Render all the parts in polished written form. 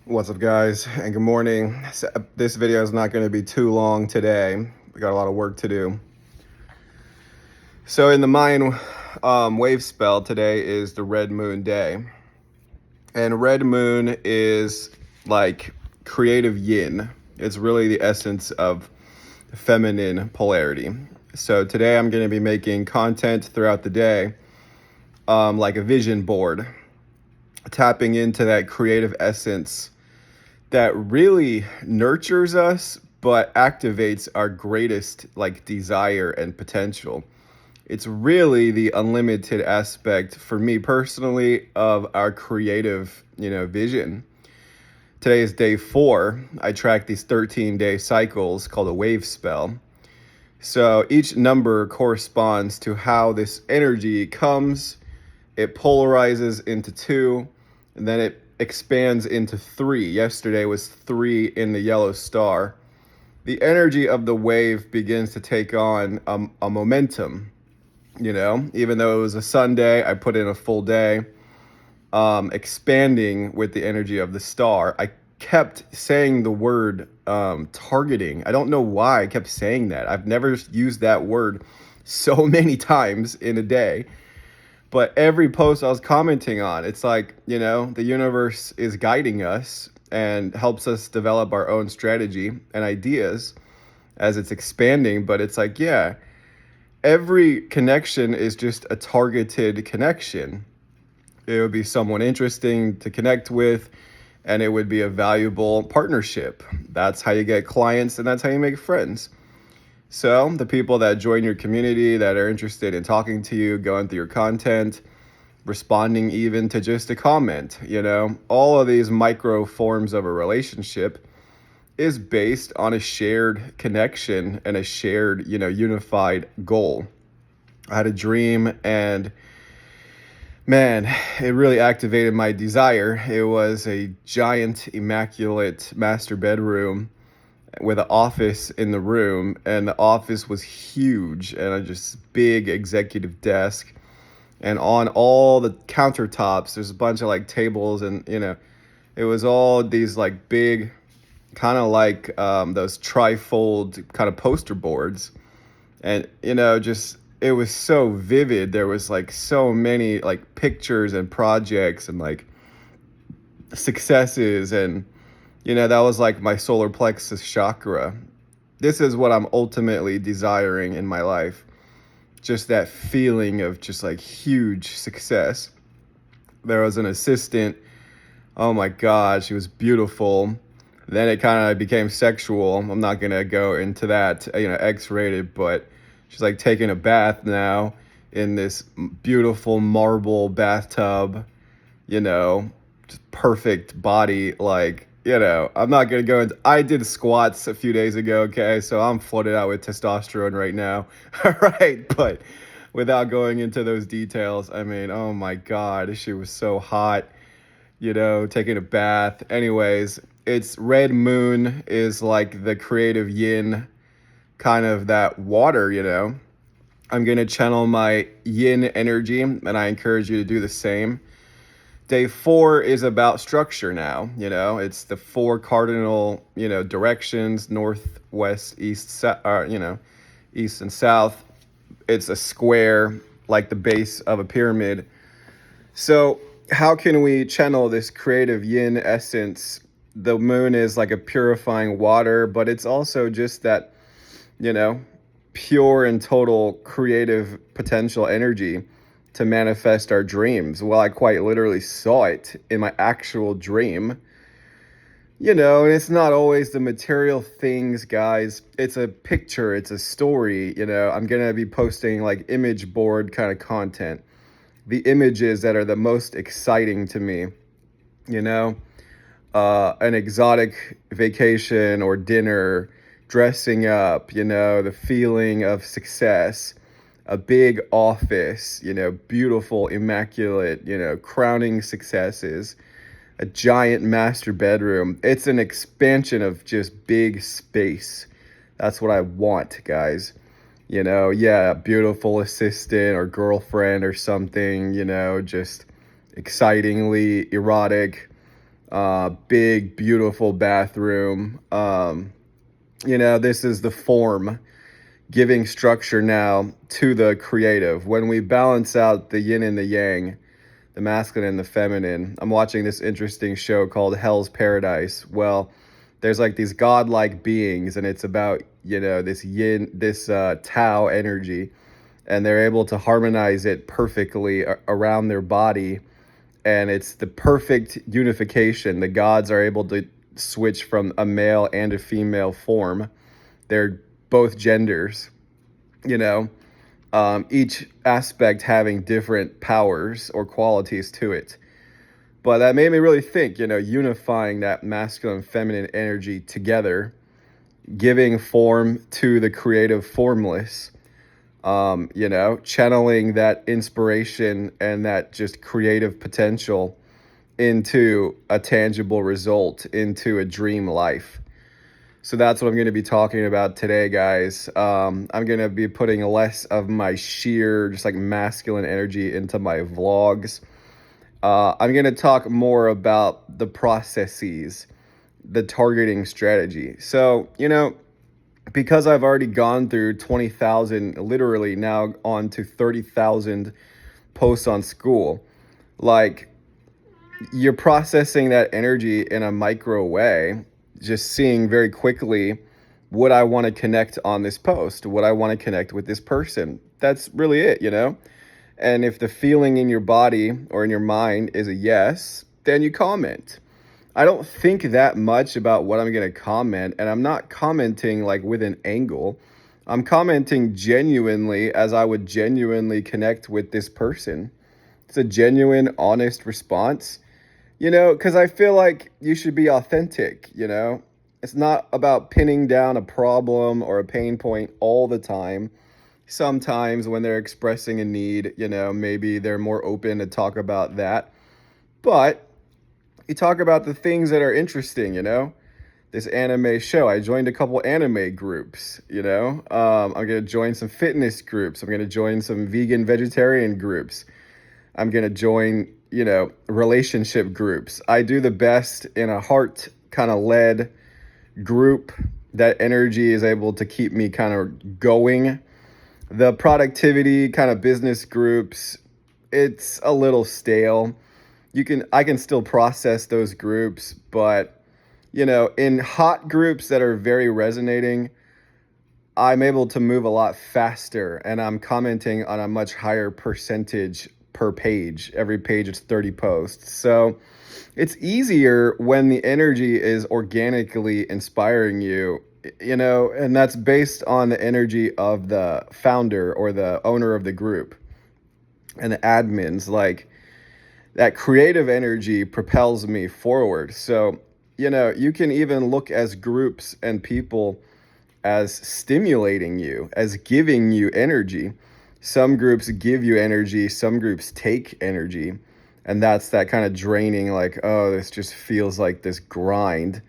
What's up, guys, and good morning. This video is not going to be too long today. We got a lot of work to do. So in the Mayan wave spell, today is the red moon day. And red moon is like creative yin. It's really the essence of feminine polarity. So today I'm going to be making content throughout the day, like a vision board, tapping into that creative essence that really nurtures us but activates our greatest like desire and potential. It's really the unlimited aspect for me personally of our creative, vision. Today is day 4. I track these 13-day cycles called a wave spell. So each number corresponds to how this energy comes, it polarizes into 2, and then it expands into 3. Yesterday was 3 in the yellow star. The energy of the wave begins to take on a momentum. Even though it was a Sunday, I put in a full day, expanding with the energy of the star. I kept saying the word targeting. I don't know why I kept saying that. I've never used that word so many times in a day. But every post I was commenting on, it's like, the universe is guiding us and helps us develop our own strategy and ideas as it's expanding. But it's like, yeah, every connection is just a targeted connection. It would be someone interesting to connect with, and it would be a valuable partnership. That's how you get clients, and that's how you make friends. So the people that join your community, that are interested in talking to you, going through your content, responding even to just a comment, all of these micro forms of a relationship is based on a shared connection and a shared, unified goal. I had a dream, and man, it really activated my desire. It was a giant, immaculate master bedroom with an office in the room, and the office was huge, and a just big executive desk, and on all the countertops there's a bunch of like tables, and it was all these like big kind of like those trifold kind of poster boards, and just it was so vivid. There was like so many like pictures and projects and like successes, and that was like my solar plexus chakra. This is what I'm ultimately desiring in my life. Just that feeling of just like huge success. There was an assistant. Oh my God, she was beautiful. Then it kind of became sexual. I'm not going to go into that, X-rated, but she's like taking a bath now in this beautiful marble bathtub, just perfect body, like, I'm not going to go into, I did squats a few days ago, okay? So I'm flooded out with testosterone right now. All right, but without going into those details, I mean, oh my God, she was so hot, taking a bath. Anyways, it's red moon is like the creative yin, kind of that water, I'm going to channel my yin energy, and I encourage you to do the same. Day 4 is about structure now. It's the 4 cardinal, directions: north, west, east, east and south. It's a square, like the base of a pyramid. So how can we channel this creative yin essence? The moon is like a purifying water, but it's also just that, you know, pure and total creative potential energy to manifest our dreams. Well, I quite literally saw it in my actual dream. And it's not always the material things, guys. It's a picture, it's a story. I'm going to be posting like image board kind of content. The images that are the most exciting to me, an exotic vacation or dinner, dressing up, the feeling of success, a big office, beautiful, immaculate, crowning successes, a giant master bedroom. It's an expansion of just big space. That's what I want, guys. Yeah, beautiful assistant or girlfriend or something, just excitingly erotic, Big, beautiful bathroom. This is the form giving structure now to the creative. When we balance out the yin and the yang, the masculine and the feminine, I'm watching this interesting show called Hell's Paradise. Well, there's like these godlike beings, and it's about, this yin, this Tao energy, and they're able to harmonize it perfectly around their body. And it's the perfect unification. The gods are able to switch from a male and a female form. They're both genders, you know, each aspect having different powers or qualities to it. But that made me really think, unifying that masculine and feminine energy together, giving form to the creative formless, channeling that inspiration and that just creative potential into a tangible result, into a dream life. So that's what I'm going to be talking about today, guys. I'm going to be putting less of my sheer, just like masculine energy into my vlogs. I'm going to talk more about the processes, the targeting strategy. So, because I've already gone through 20,000, literally now on to 30,000 posts on Skool, like, you're processing that energy in a micro way, just seeing very quickly what I want to connect on this post, what I want to connect with this person. That's really it, And if the feeling in your body or in your mind is a yes, then you comment. I don't think that much about what I'm going to comment, and I'm not commenting like with an angle. I'm commenting genuinely as I would genuinely connect with this person. It's a genuine, honest response, because I feel like you should be authentic, It's not about pinning down a problem or a pain point all the time. Sometimes when they're expressing a need, maybe they're more open to talk about that. But you talk about the things that are interesting, This anime show, I joined a couple anime groups, I'm going to join some fitness groups. I'm going to join some vegan, vegetarian groups. I'm going to join, relationship groups. I do the best in a heart kind of led group. That energy is able to keep me kind of going. The productivity kind of business groups, it's a little stale. I can still process those groups, but in hot groups that are very resonating, I'm able to move a lot faster, and I'm commenting on a much higher percentage per page. Every page is 30 posts. So it's easier when the energy is organically inspiring you, and that's based on the energy of the founder or the owner of the group and the admins. Like, that creative energy propels me forward. So, you can even look as groups and people as stimulating you, as giving you energy. Some groups give you energy, some groups take energy. And that's that kind of draining, like, oh, this just feels like this grind,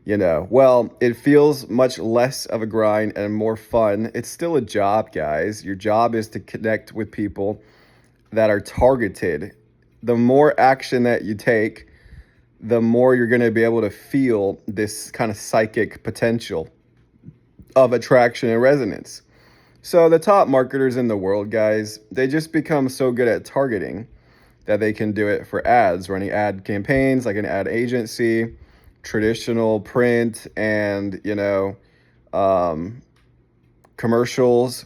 Well, it feels much less of a grind and more fun. It's still a job, guys. Your job is to connect with people that are targeted. The more action that you take, the more you're going to be able to feel this kind of psychic potential of attraction and resonance. So the top marketers in the world, guys, they just become so good at targeting that they can do it for ads, running ad campaigns like an ad agency, traditional print, and, commercials.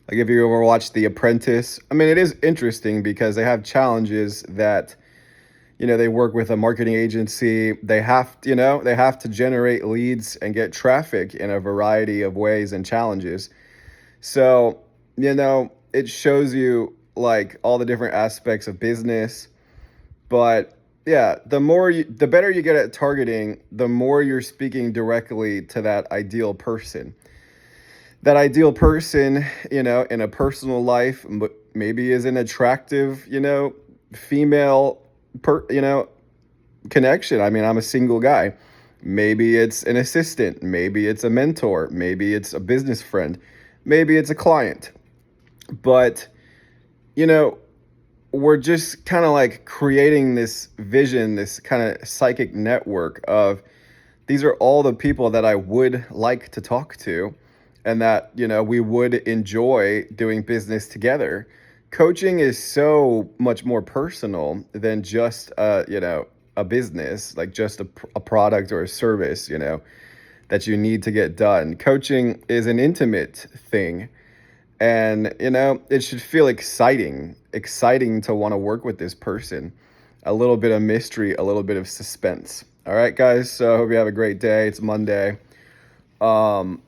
Like if you ever watched The Apprentice, I mean, it is interesting because they have challenges that, they work with a marketing agency. They have to generate leads and get traffic in a variety of ways and challenges. So, it shows you like all the different aspects of business. But yeah, the better you get at targeting, the more you're speaking directly to that ideal person. That ideal person, in a personal life, maybe is an attractive, female, connection. I mean, I'm a single guy. Maybe it's an assistant. Maybe it's a mentor. Maybe it's a business friend. Maybe it's a client. But, we're just kind of like creating this vision, this kind of psychic network of these are all the people that I would like to talk to and that, we would enjoy doing business together. Coaching is so much more personal than just, a business, like just a product or a service, that you need to get done. Coaching is an intimate thing. And, it should feel exciting to want to work with this person. A little bit of mystery, a little bit of suspense. All right, guys. So I hope you have a great day. It's Monday. I'm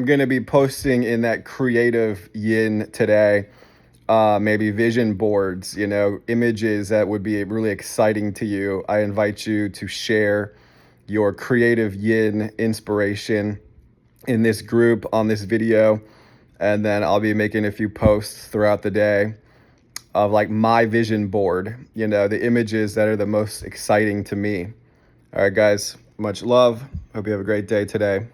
going to be posting in that creative yin today, maybe vision boards, images that would be really exciting to you. I invite you to share your creative yin inspiration in this group on this video. And then I'll be making a few posts throughout the day of like my vision board, the images that are the most exciting to me. All right, guys, much love. Hope you have a great day today.